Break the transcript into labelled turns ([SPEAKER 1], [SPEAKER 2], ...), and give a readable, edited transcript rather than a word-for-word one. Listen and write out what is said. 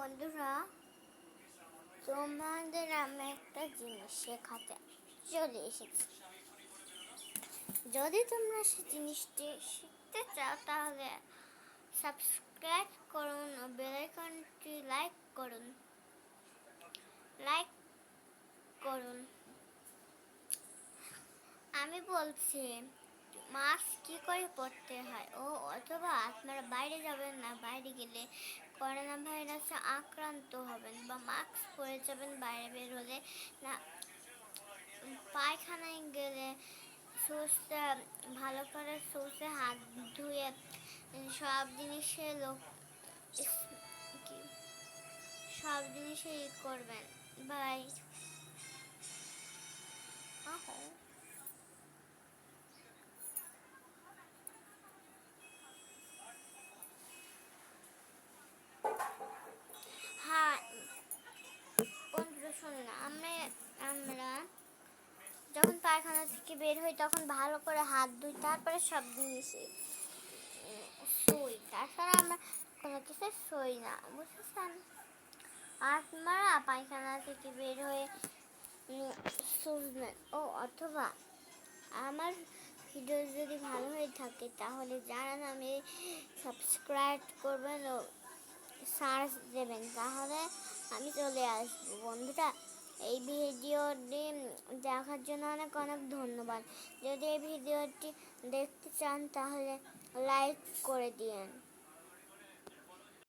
[SPEAKER 1] বন্ধুরা, তোমাদের আমি একটা জিনিস শেখাতে চলে এসেছি। যদি তোমরা সেই জিনিসটি শিখতে চাও তাহলে সাবস্ক্রাইব করুন ও বেল আইকনটি লাইক করুন। আমি বলছি মাস্ক কি করে পরতে হয়, অথবা আপনারা বাইরে যাবেন না, বাইরে গেলে করোনা ভাইরাসে আক্রান্ত হবেন, বা মাস্ক পরে যাবেন বাইরে বের হলে না। পায়খানায় গেলে ভালো করে হাত ধুয়ে সব জিনিসে করবেন। বাই। হ্যাঁ বন্ধুরা, শুনুন, আমরা যখন পায়খানা থেকে বের হই তখন ভালো করে হাত ধুই, তারপরে সব জিনিসে শুই। তাছাড়া আমরা কোনো কিছু শুই না, বুঝেছেন? আপনারা পায়খানা থেকে বের হয়ে শুনবেন, অথবা আমার ভিডিও যদি ভালো হয়ে থাকে তাহলে জানান, আমি সাবস্ক্রাইব করবেন ও সার্চ দেবেন, তাহলে আমি চলে আসবো। বন্ধুরা, এই ভিডিওটি দেখার জন্য অনেক অনেক ধন্যবাদ। যদি এই ভিডিওটি দেখতে চান তাহলে লাইক করে দিন।